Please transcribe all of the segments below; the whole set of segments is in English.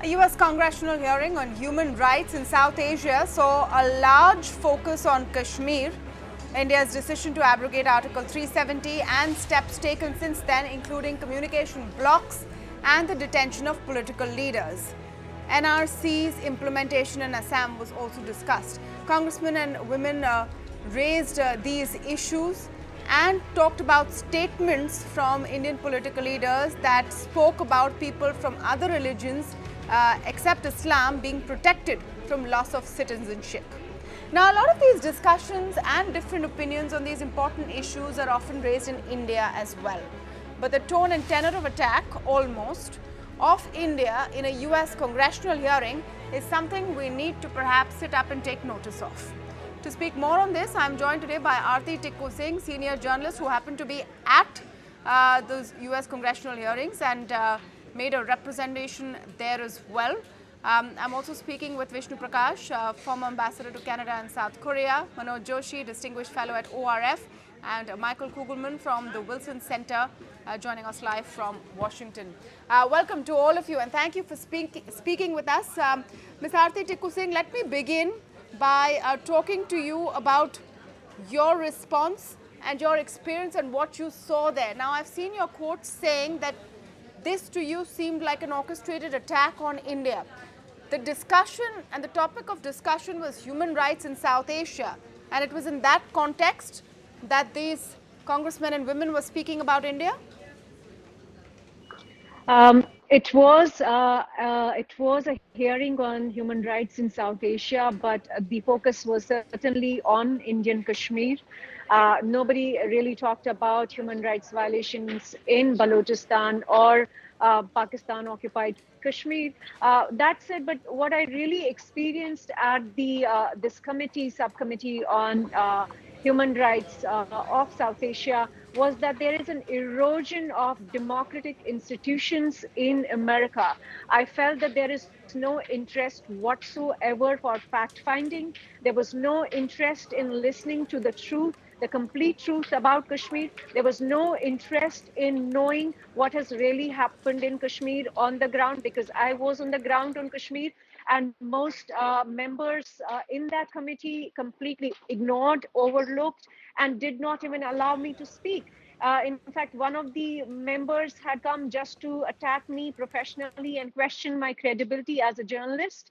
A US Congressional hearing on human rights in South Asia saw a large focus on Kashmir, India's decision to abrogate Article 370 and steps taken since then, including communication blocks and the detention of political leaders. NRC's implementation in Assam was also discussed. Congressmen and women raised these issues and talked about statements from Indian political leaders that spoke about people from other religions except Islam being protected from loss of citizenship. Now, a lot of these discussions and different opinions on these important issues are often raised in India as well. But the tone and tenor of attack, almost, of India in a US congressional hearing is something we need to perhaps sit up and take notice of. To speak more on this, I am joined today by Aarti Tikku Singh, senior journalist who happened to be at those US congressional hearings and made a representation there as well. I'm also speaking with Vishnu Prakash, former ambassador to Canada and South Korea, Manoj Joshi, distinguished fellow at ORF, and Michael Kugelman from the Wilson Center, joining us live from Washington. Welcome to all of you and thank you for speaking with us. Ms. Aarti Tikku Singh, let me begin by talking to you about your response and your experience and what you saw there. Now, I've seen your quotes saying that this to you seemed like an orchestrated attack on India. The discussion and the topic of discussion was human rights in South Asia, and it was in that context that these congressmen and women were speaking about India? It was a hearing on human rights in South Asia, but the focus was certainly on Indian Kashmir. Nobody really talked about human rights violations in Balochistan or Pakistan-occupied Kashmir. That said, but what I really experienced at the this subcommittee on human rights of South Asia was that there is an erosion of democratic institutions in America. I felt that there is no interest whatsoever for fact-finding. There was no interest in listening to the truth, the complete truth about Kashmir. There was no interest in knowing what has really happened in Kashmir on the ground, because I was on the ground on Kashmir, and most members in that committee completely ignored, overlooked, and did not even allow me to speak. In fact, one of the members had come just to attack me professionally and question my credibility as a journalist.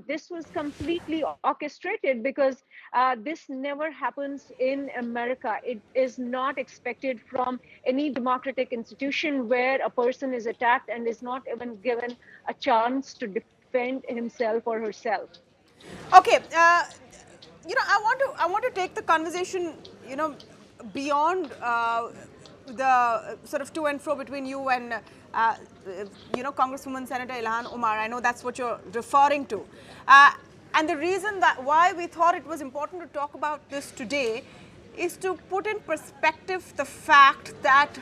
This was completely orchestrated because this never happens in America. It is not expected from any democratic institution where a person is attacked and is not even given a chance to defend himself or herself. Okay, I want to take the conversation, beyond the sort of to and fro between you and Congresswoman Senator Ilhan Omar. I know that's what you're referring to, and the reason that why we thought it was important to talk about this today is to put in perspective the fact that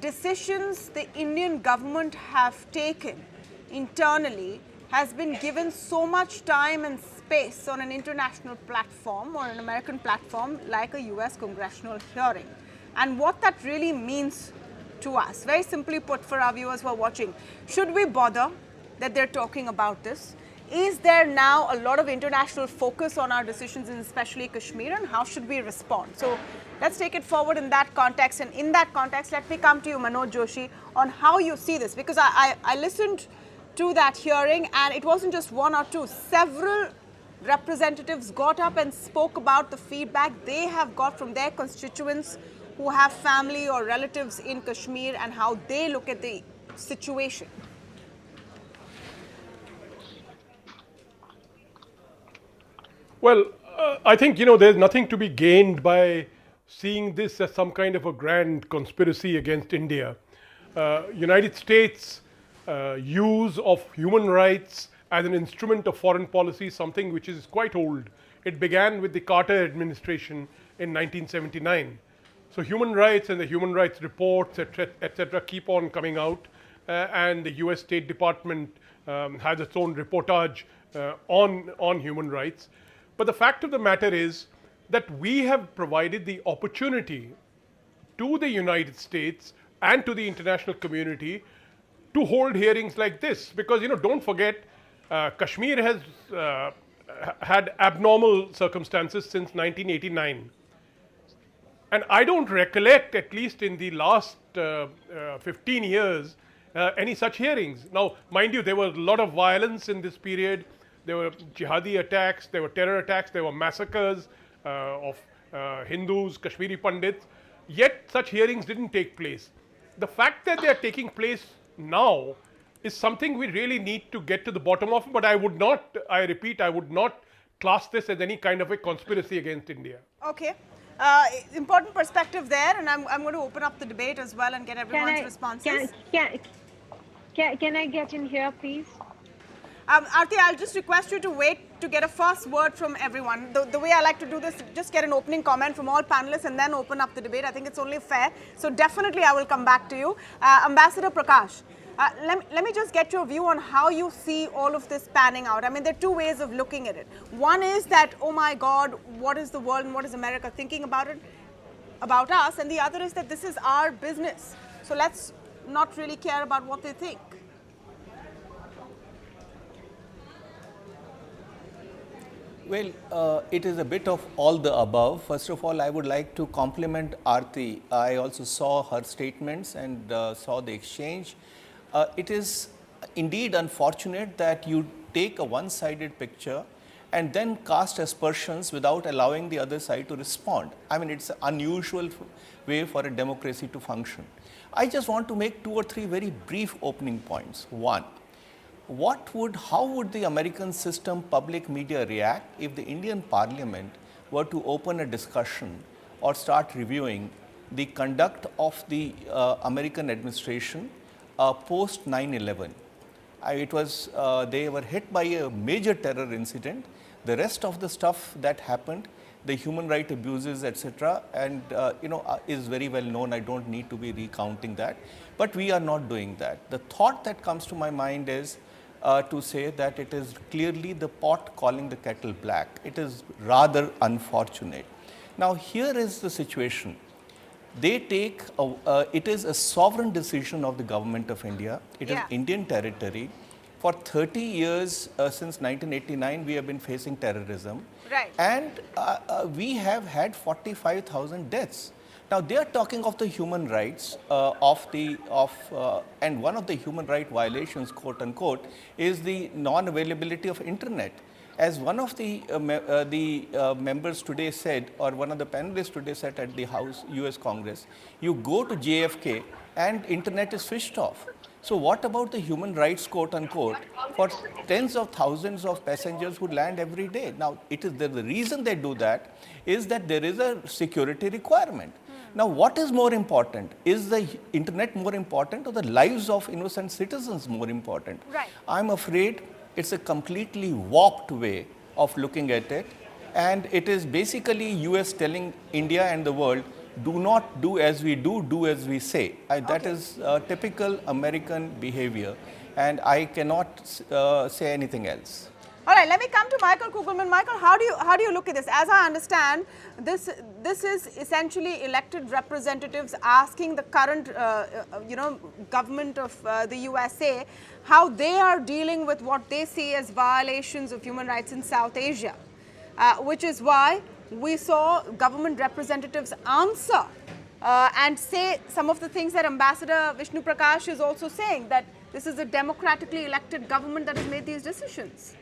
decisions the Indian government have taken internally has been given so much time and space on an international platform or an American platform like a US congressional hearing. And what that really means to us, very simply put for our viewers who are watching, should we bother that they're talking about this? Is there now a lot of international focus on our decisions in especially Kashmir, and how should we respond? So let's take it forward in that context. And in that context, let me come to you, Manoj Joshi, on how you see this, because I listened to that hearing, and it wasn't just one or two. Several representatives got up and spoke about the feedback they have got from their constituents who have family or relatives in Kashmir and how they look at the situation. Well, I think, there's nothing to be gained by seeing this as some kind of a grand conspiracy against India. United States use of human rights as an instrument of foreign policy, something which is quite old. It began with the Carter administration in 1979. So human rights and the human rights reports, etc., keep on coming out, and the US State Department has its own reportage on human rights. But the fact of the matter is that we have provided the opportunity to the United States and to the international community to hold hearings like this, because don't forget, Kashmir has had abnormal circumstances since 1989. And I don't recollect, at least in the last 15 years, any such hearings. Now, mind you, there was a lot of violence in this period. There were jihadi attacks, there were terror attacks, there were massacres of Hindus, Kashmiri Pandits. Yet, such hearings didn't take place. The fact that they are taking place now is something we really need to get to the bottom of. But I would not, I repeat, I would not class this as any kind of a conspiracy against India. Okay. Important perspective there, and I'm going to open up the debate as well and get everyone's responses. Can I get in here, please? Aarti, I'll just request you to wait to get a first word from everyone. The way I like to do this, just get an opening comment from all panelists and then open up the debate. I think it's only fair. So definitely I will come back to you. Ambassador Prakash, let me just get your view on how you see all of this panning out. I mean, there are two ways of looking at it. One is that, oh my God, what is the world and what is America thinking about it, about us? And the other is that this is our business. So let's not really care about what they think. Well, it is a bit of all the above. First of all, I would like to compliment Aarti. I also saw her statements and saw the exchange. It is indeed unfortunate that you take a one-sided picture and then cast aspersions without allowing the other side to respond. I mean, it's an unusual way for a democracy to function. I just want to make 2 or 3 very brief opening points. One, how would the American system public media react if the Indian Parliament were to open a discussion or start reviewing the conduct of the American administration post 9/11? They were hit by a major terror incident. The rest of the stuff that happened, the human rights abuses, etc., and is very well known. I don't need to be recounting that, but we are not doing that. The thought that comes to my mind is to say that it is clearly the pot calling the kettle black. It is rather unfortunate. Now, here is the situation. They take, it is a sovereign decision of the government of India. It is Indian territory. For 30 years, since 1989, we have been facing terrorism. Right. And we have had 45,000 deaths. Now, they are talking of the human rights and one of the human right violations, quote unquote, is the non-availability of internet. As one of the members today said, or one of the panelists today said at the House, US Congress, you go to JFK and internet is switched off. So what about the human rights, quote unquote, for tens of thousands of passengers who land every day? Now, the reason they do that is that there is a security requirement. Now, what is more important? Is the internet more important or the lives of innocent citizens more important? Right. I'm afraid it's a completely warped way of looking at it. And it is basically US telling India and the world, do not do as we do, do as we say. That is typical American behavior. And I cannot say anything else. All right, let me come to Michael Kugelman. Michael, how do you look at this? As I understand, this is essentially elected representatives asking the current, government of the USA how they are dealing with what they see as violations of human rights in South Asia, which is why we saw government representatives answer and say some of the things that Ambassador Vishnu Prakash is also saying, that this is a democratically elected government that has made these decisions.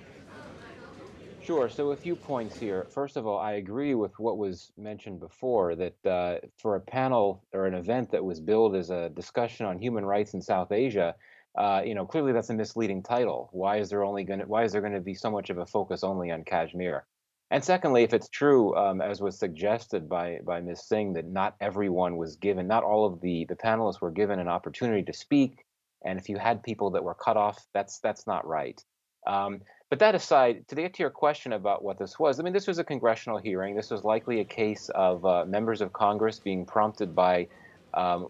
Sure. So a few points here. First of all, I agree with what was mentioned before, that for a panel or an event that was billed as a discussion on human rights in South Asia, clearly that's a misleading title. Why is there going to be so much of a focus only on Kashmir? And secondly, if it's true, as was suggested by Ms. Singh, that not everyone was given, not all of the panelists were given an opportunity to speak, and if you had people that were cut off, that's not right. But that aside, to get to your question about what this was, I mean, this was a congressional hearing. This was likely a case of members of Congress being prompted by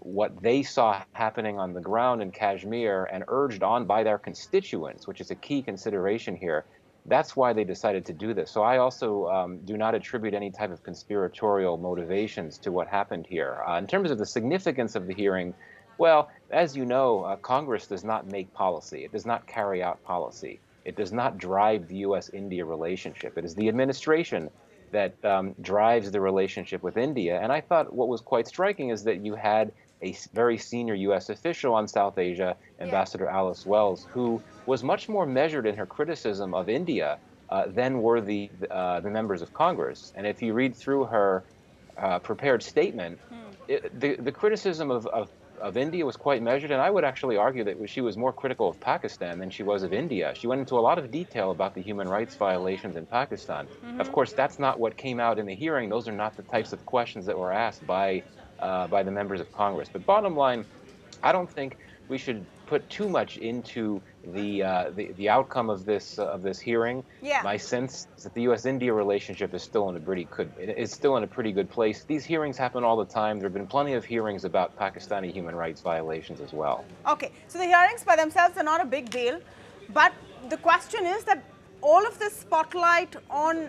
what they saw happening on the ground in Kashmir and urged on by their constituents, which is a key consideration here. That's why they decided to do this. So I also do not attribute any type of conspiratorial motivations to what happened here. In terms of the significance of the hearing, Well, as you know, Congress does not make policy. It does not carry out policy. It does not drive the U.S.-India relationship. It is the administration that drives the relationship with India. And I thought what was quite striking is that you had a very senior U.S. official on South Asia, Ambassador Alice Wells, who was much more measured in her criticism of India than were the members of Congress. And if you read through her prepared statement, the criticism of India was quite measured, and I would actually argue that she was more critical of Pakistan than she was of India. She went into a lot of detail about the human rights violations in Pakistan. Of course, that's not what came out in the hearing. Those are not the types of questions that were asked by the members of Congress. But bottom line, I don't think we should put too much into the outcome of this hearing. Yeah. My sense is that the U.S.-India relationship is still in a pretty good place. These hearings happen all the time. There have been plenty of hearings about Pakistani human rights violations as well. Okay, so the hearings by themselves are not a big deal, but the question is that all of this spotlight on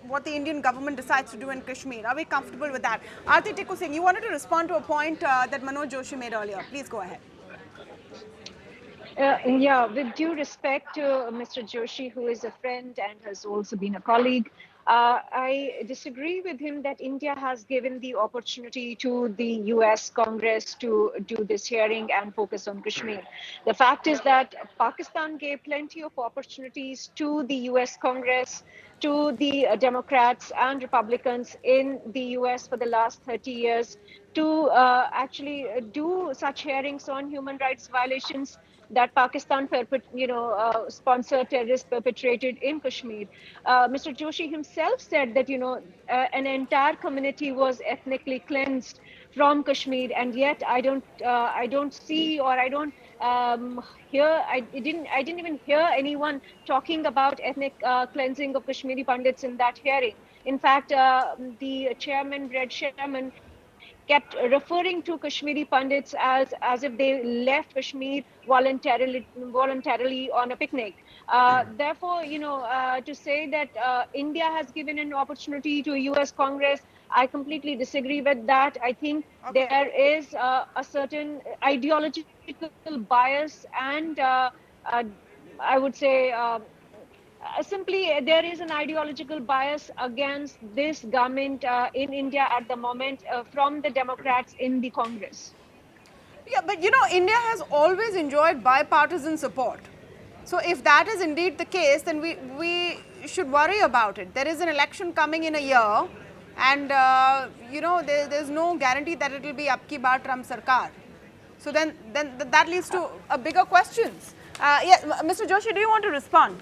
what the Indian government decides to do in Kashmir, are we comfortable with that? Aarti Tikku Singh, you wanted to respond to a point that Manoj Joshi made earlier. Please go ahead. Yeah, with due respect to Mr. Joshi, who is a friend and has also been a colleague, I disagree with him that India has given the opportunity to the US Congress to do this hearing and focus on Kashmir. The fact is that Pakistan gave plenty of opportunities to the US Congress, to the Democrats and Republicans in the US for the last 30 years to actually do such hearings on human rights violations that Pakistan sponsored terrorists perpetrated in Kashmir. Mr. Joshi himself said that an entire community was ethnically cleansed from Kashmir, and yet I don't see, or I don't hear. I didn't even hear anyone talking about ethnic cleansing of Kashmiri Pandits in that hearing. In fact, the chairman, Brad Sherman, kept referring to Kashmiri Pandits as if they left Kashmir voluntarily on a picnic. Therefore, to say that India has given an opportunity to US Congress, I completely disagree with that. I think there is a certain ideological bias and I would say simply there is an ideological bias against this government in India at the moment from the Democrats in the Congress. Yeah, but India has always enjoyed bipartisan support. So if that is indeed the case, then we should worry about it. There is an election coming in a year, and there's no guarantee that it will be Ab Ki Baar Trump Sarkar. So then that leads to a bigger questions. Mr. Joshi, do you want to respond?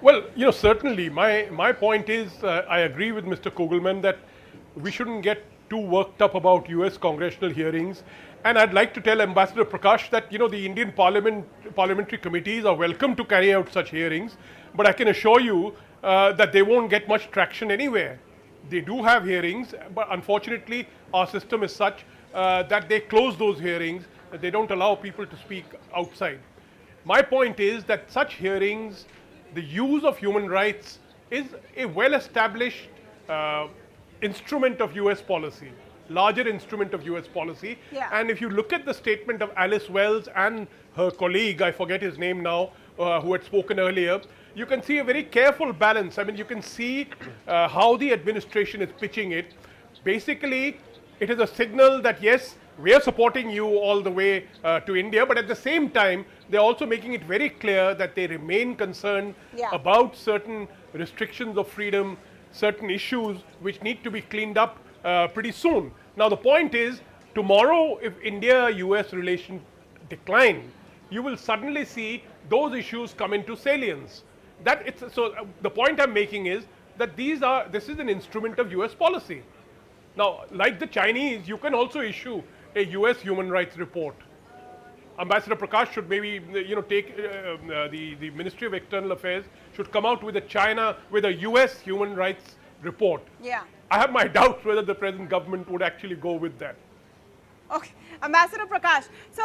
Well, certainly my point is I agree with Mr. Kugelman that we shouldn't get too worked up about US congressional hearings. And I'd like to tell Ambassador Prakash that, the Indian parliamentary committees are welcome to carry out such hearings. But I can assure you that they won't get much traction anywhere. They do have hearings, but unfortunately our system is such that they close those hearings. They don't allow people to speak outside. My point is that such hearings, the use of human rights is a well-established instrument of US policy, larger instrument of US policy. Yeah. And if you look at the statement of Alice Wells and her colleague, I forget his name now, who had spoken earlier, you can see a very careful balance. I mean, you can see how the administration is pitching it. Basically, it is a signal that yes, we are supporting you all the way to India, but at the same time, they're also making it very clear that they remain concerned about certain restrictions of freedom, certain issues which need to be cleaned up pretty soon. Now, the point is, tomorrow, if India-US relations decline, you will suddenly see those issues come into salience. The point I'm making is that this is an instrument of US policy. Now, like the Chinese, you can also issue a US human rights report. Ambassador Prakash should maybe take the Ministry of External Affairs should come out with a US human rights report. Yeah. I have my doubts whether the present government would actually go with that. Okay, Ambassador Prakash. So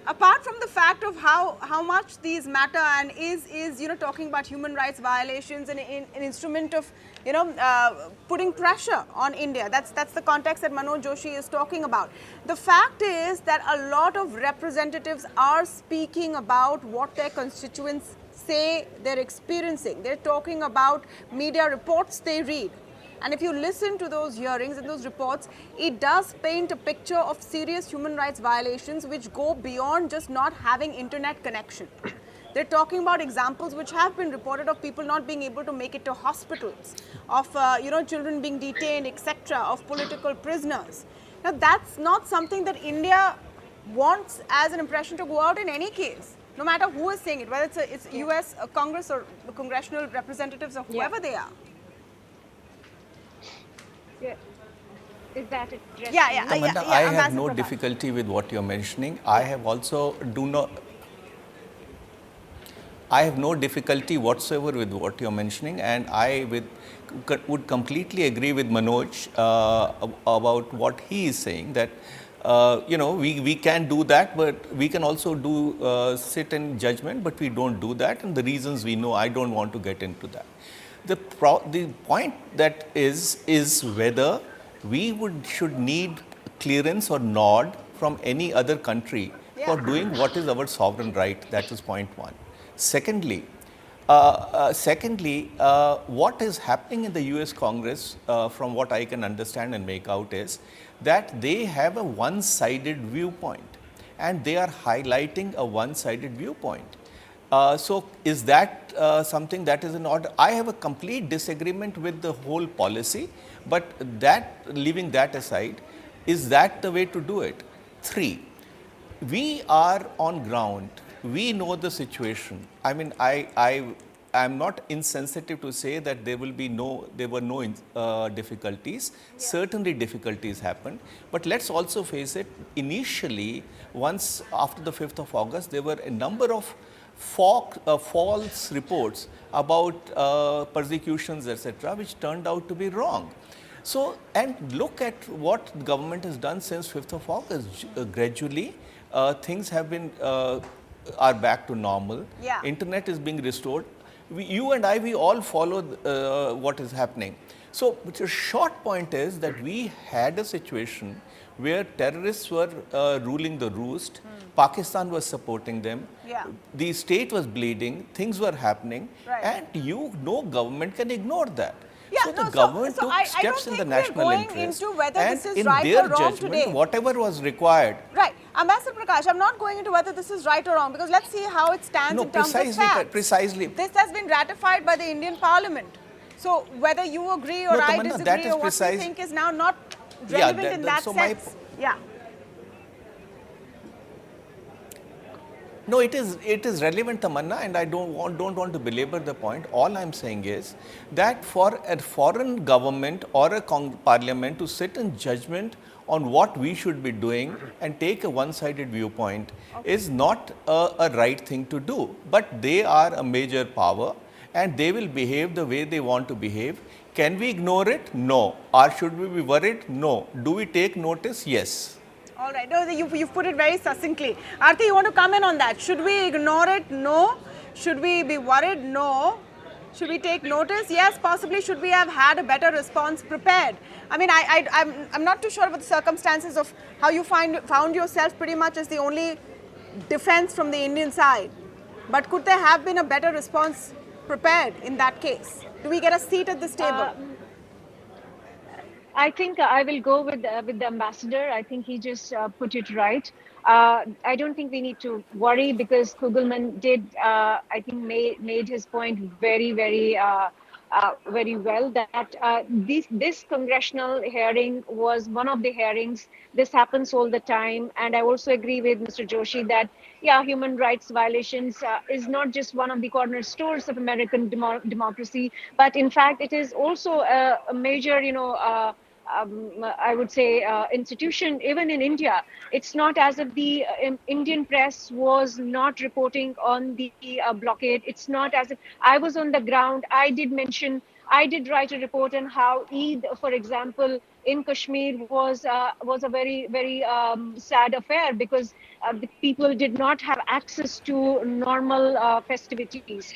apart from the fact of how much these matter and is talking about human rights violations and an instrument of putting pressure on India. That's the context that Manoj Joshi is talking about. The fact is that a lot of representatives are speaking about what their constituents say they're experiencing. They're talking about media reports they read. And if you listen to those hearings and those reports, it does paint a picture of serious human rights violations which go beyond just not having internet connection. They're talking about examples which have been reported of people not being able to make it to hospitals, of children being detained, etc., of political prisoners. Now that's not something that India wants as an impression to go out in any case, no matter who is saying it, whether it's US Congress or the congressional representatives or whoever they are. Yeah. Is that addressed? Tamanna, I have no difficulty with what you're mentioning. I have no difficulty whatsoever with what you're mentioning, and I would completely agree with Manoj about what he is saying, that we can do that, but we can also do sit in judgment, but we don't do that, and the reasons we know. I don't want to get into that. The point that is whether we should need clearance or nod from any other country for doing what is our sovereign right. That is point one. Secondly, what is happening in the US Congress, from what I can understand and make out, is that they have a one-sided viewpoint, and they are highlighting a one-sided viewpoint. So is that something that is in order? I have a complete disagreement with the whole policy, but leaving that aside, is that the way to do it? 3, we are on ground. We know the situation. I mean, I am not insensitive to say that there were no difficulties. Certainly difficulties happened, but let's also face it, initially, once after the 5th of August, there were a number of false reports about persecutions, etc., which turned out to be wrong. So, and look at what the government has done since 5th of August. Gradually, things have been are back to normal. Internet is being restored. You and I, we all follow what is happening. So, the short point is that we had a situation where terrorists were ruling the roost. Pakistan was supporting them. The state was bleeding. Things were happening. And government can ignore that. So the government took steps in the national interest, and in their judgment, whatever was required. Right. Ambassador Prakash, I'm not going into whether this is right or wrong, because let's see how it stands in terms of facts. Precisely. This has been ratified by the Indian Parliament. So whether you agree or I disagree or what you think is now not relevant in that sense. No, it is relevant, Tamanna, and I don't want to belabor the point. All I'm saying is that for a foreign government or a parliament to sit in judgment on what we should be doing and take a one-sided viewpoint is not a right thing to do. But they are a major power, and they will behave the way they want to behave. Can we ignore it? No. Or should we be worried? No. Do we take notice? Yes. All right. No, you've put it very succinctly. Aarti, you want to comment on that? Should we ignore it? No. Should we be worried? No. Should we take notice? Yes, possibly. Should we have had a better response prepared? I mean, I'm not too sure about the circumstances of how you found yourself pretty much as the only defense from the Indian side. But could there have been a better response prepared in that case? Do we get a seat at this table? I think I will go with the ambassador. I think he just put it right. I don't think we need to worry, because Kugelman did, I think, made his point very, very well, that this congressional hearing was one of the hearings. This happens all the time. And I also agree with Mr. Joshi that, human rights violations is not just one of the cornerstones of American democracy, but in fact, it is also a major, I would say, institution, even in India. It's not as if the Indian press was not reporting on the blockade. It's not as if I was on the ground. I did write a report on how Eid, for example, in Kashmir was a very sad affair, because the people did not have access to normal festivities.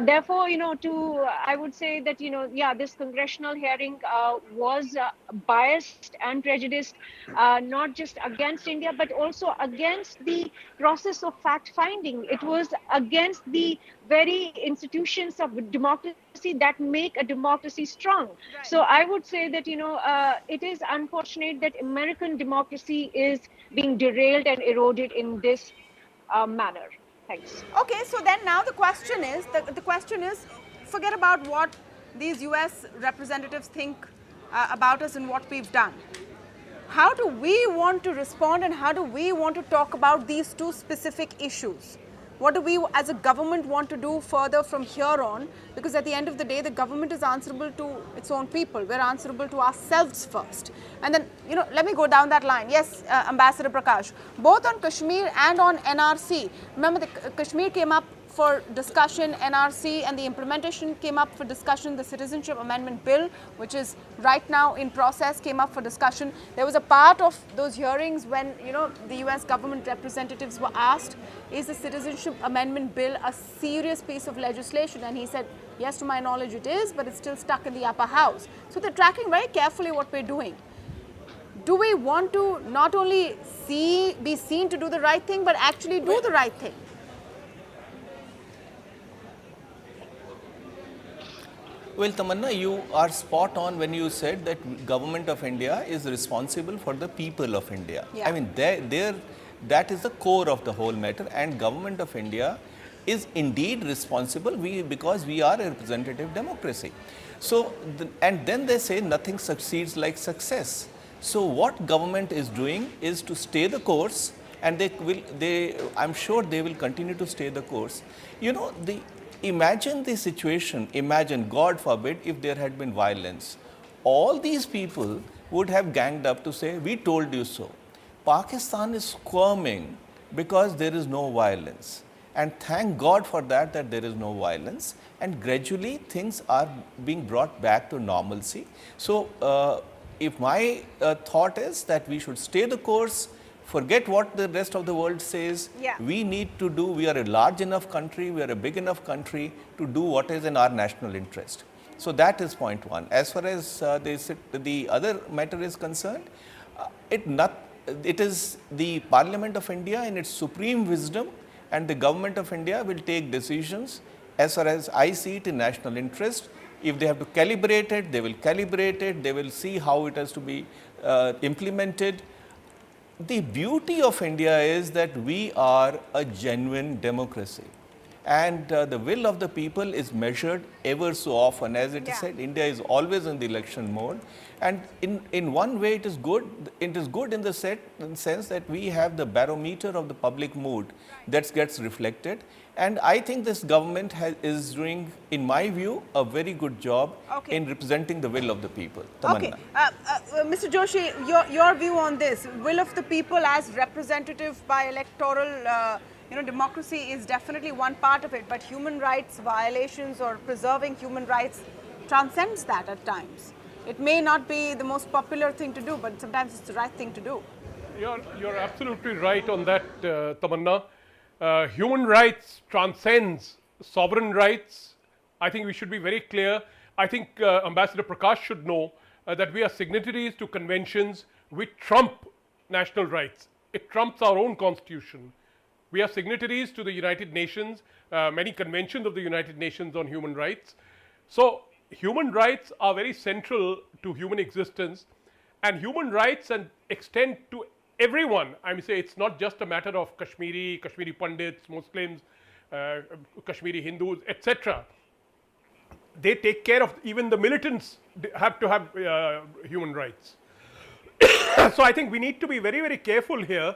Therefore, I would say that, yeah, this congressional hearing was biased and prejudiced, not just against India, but also against the process of fact finding. It was against the very institutions of democracy that make a democracy strong. Right. So I would say that, it is unfortunate that American democracy is being derailed and eroded in this manner. Thanks. Okay, so then now the question is, forget about what these US representatives think about us and what we've done. How do we want to respond, and how do we want to talk about these two specific issues? What do we as a government want to do further from here on? Because at the end of the day, the government is answerable to its own people. We're answerable to ourselves first. And then, let me go down that line. Yes, Ambassador Prakash, both on Kashmir and on NRC. Remember, the Kashmir came up for discussion, NRC, and the implementation came up for discussion. The Citizenship Amendment Bill, which is right now in process, came up for discussion. There was a part of those hearings when, the US government representatives were asked, is the Citizenship Amendment Bill a serious piece of legislation? And he said, yes, to my knowledge it is, but it's still stuck in the upper house. So they're tracking very carefully what we're doing. Do we want to not only be seen to do the right thing, but actually do the right thing? Well, Tamanna, you are spot on when you said that government of India is responsible for the people of India. Yeah. I mean, that is the core of the whole matter, and government of India is indeed responsible because we are a representative democracy. So, and then they say nothing succeeds like success. So what government is doing is to stay the course, and I'm sure they will continue to stay the course. Imagine the situation, God forbid, if there had been violence. All these people would have ganged up to say, we told you so. Pakistan is squirming because there is no violence. And thank God for that there is no violence. And gradually things are being brought back to normalcy. So if my thought is that we should stay the course, forget what the rest of the world says. Yeah. We are a large enough country, we are a big enough country to do what is in our national interest. So that is point one. As far as the other matter is concerned, it is the Parliament of India in its supreme wisdom, and the government of India will take decisions as far as I see it in national interest. If they have to calibrate it, they will calibrate it, they will see how it has to be implemented. The beauty of India is that we are a genuine democracy, and the will of the people is measured ever so often. As it is said, India is always in the election mode, and in one way it is good. It is good in the sense that we have the barometer of the public mood that gets reflected, and I think this government is doing, in my view, a very good job in representing the will of the people. Tamanna. Okay, Mr. Joshi, your view on this, will of the people as representative by electoral, democracy is definitely one part of it, but human rights violations or preserving human rights transcends that at times. It may not be the most popular thing to do, but sometimes it's the right thing to do. You're absolutely right on that, Tamanna. Human rights transcends sovereign rights. I think we should be very clear. I think Ambassador Prakash should know that we are signatories to conventions which trump national rights. It trumps our own constitution. We are signatories to the United Nations, many conventions of the United Nations on human rights. So human rights are very central to human existence, and human rights extend to everyone. I mean, say it's not just a matter of Kashmiri Pandits, Muslims, Kashmiri Hindus, etc. They take care of, even the militants have to have human rights. So I think we need to be very, very careful here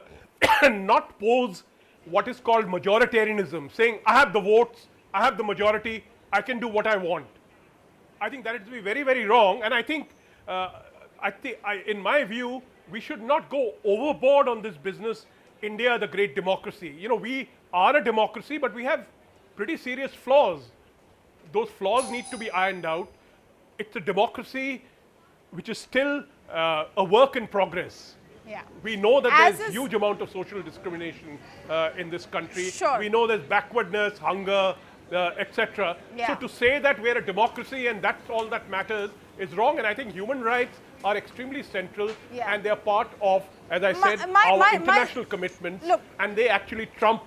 and not pose what is called majoritarianism, saying I have the votes, I have the majority, I can do what I want. I think that would be very, very wrong, and I think, in my view, we should not go overboard on this business. India, the great democracy. We are a democracy, but we have pretty serious flaws. Those flaws need to be ironed out. It's a democracy which is still a work in progress. Yeah. We know that As there's is- huge amount of social discrimination in this country. Sure. We know there's backwardness, hunger, etc. Yeah. So to say that we're a democracy and that's all that matters is wrong. And I think human rights are extremely central, Yeah. and they're part of, as I said, my- our my- international commitments, Look. and they actually trump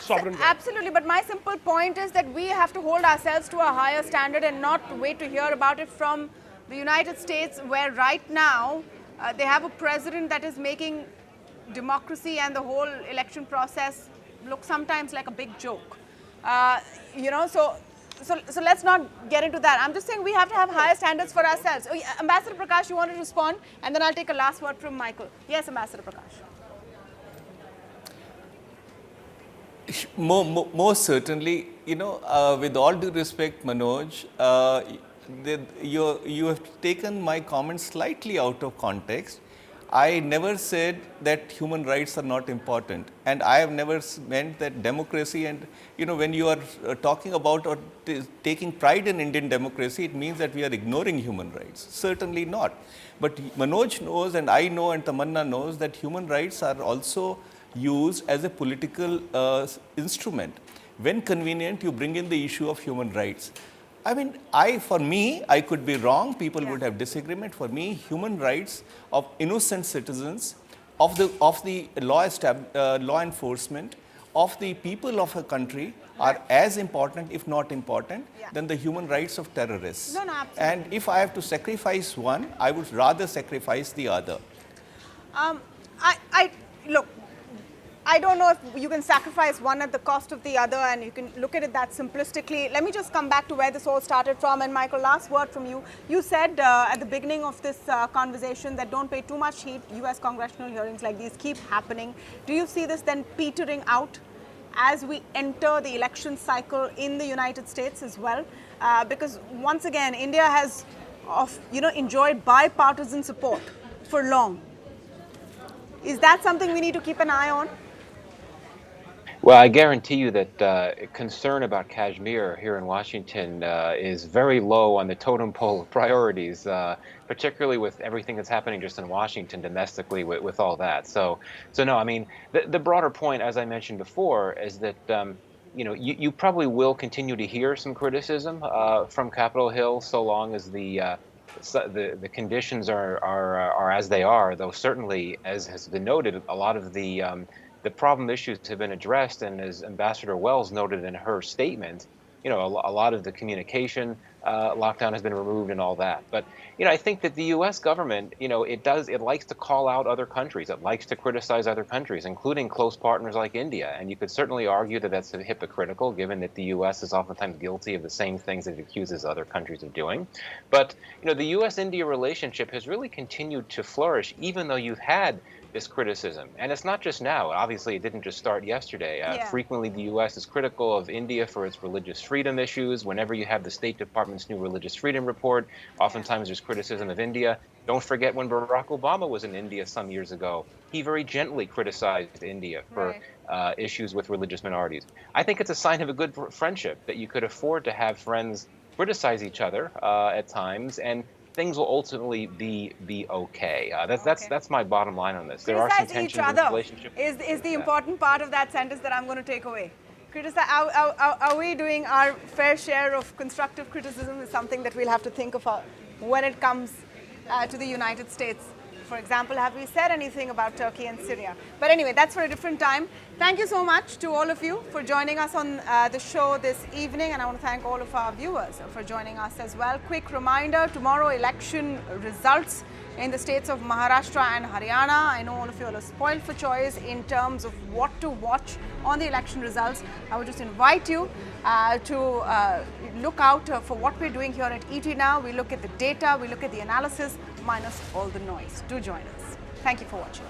sovereign rights. Absolutely, but my simple point is that we have to hold ourselves to a higher standard and not wait to hear about it from the United States, where right now they have a president that is making democracy and the whole election process look sometimes like a big joke. You know, so let's not get into that. I'm just saying we have to have higher standards for ourselves. Oh, yeah, Ambassador Prakash, you want to respond? And then I'll take a last word from Michael. Yes, Ambassador Prakash. Most certainly, you know, with all due respect, Manoj, you have taken my comments slightly out of context. I never said that human rights are not important, and I have never meant that democracy and, you know, when you are talking about or taking pride in Indian democracy, it means that we are ignoring human rights. Certainly not. But Manoj knows, and I know, and Tamanna knows that human rights are also used as a political instrument. When convenient, you bring in the issue of human rights. I mean, for me, I could be wrong, people would have disagreement. For me, human rights of innocent citizens, of the law enforcement, of the people of a country are as important, if not important, than the human rights of terrorists. No, absolutely. And if I have to sacrifice one, I would rather sacrifice the other. Look, I don't know if you can sacrifice one at the cost of the other, and you can look at it that simplistically. Let me just come back to where this all started from. And Michael, last word from you. You said at the beginning of this conversation that don't pay too much heed. US congressional hearings like these keep happening. Do you see this then petering out as we enter the election cycle in the United States as well? Because once again, India has enjoyed bipartisan support for long. Is that something we need to keep an eye on? Well, I guarantee you that concern about Kashmir here in Washington is very low on the totem pole of priorities, particularly with everything that's happening just in Washington domestically with all that. So no, I mean, the broader point, as I mentioned before, is that you probably will continue to hear some criticism from Capitol Hill so long as the conditions are as they are. Though certainly, as has been noted, a lot of the problem issues have been addressed, and as Ambassador Wells noted in her statement, a lot of the communication lockdown has been removed and all that. But I think that the U.S. government, it likes to call out other countries. It likes to criticize other countries, including close partners like India. And you could certainly argue that that's hypocritical, given that the U.S. is oftentimes guilty of the same things that it accuses other countries of doing. But the U.S.-India relationship has really continued to flourish, even though you've had this criticism. And it's not just now. Obviously, it didn't just start yesterday. Frequently, the U.S. is critical of India for its religious freedom issues. Whenever you have the State Department's new religious freedom report, oftentimes there's criticism of India. Don't forget when Barack Obama was in India some years ago, he very gently criticized India for issues with religious minorities. I think it's a sign of a good friendship that you could afford to have friends criticize each other at times, and things will ultimately be okay. That's my bottom line on this. There are some tensions in the relationship. Is the important part of that sentence that I'm going to take away. Are we doing our fair share of constructive criticism? Is something that we'll have to think of when it comes to the United States. For example, have we said anything about Turkey and Syria? But anyway, that's for a different time. Thank you so much to all of you for joining us on the show this evening, and I want to thank all of our viewers for joining us as well. Quick reminder, tomorrow election results in the states of Maharashtra and Haryana. I know all of you are spoiled for choice in terms of what to watch on the election results. I would just invite you to look out for what we're doing here at ET Now. We look at the data, we look at the analysis, minus all the noise. Do join us. Thank you for watching.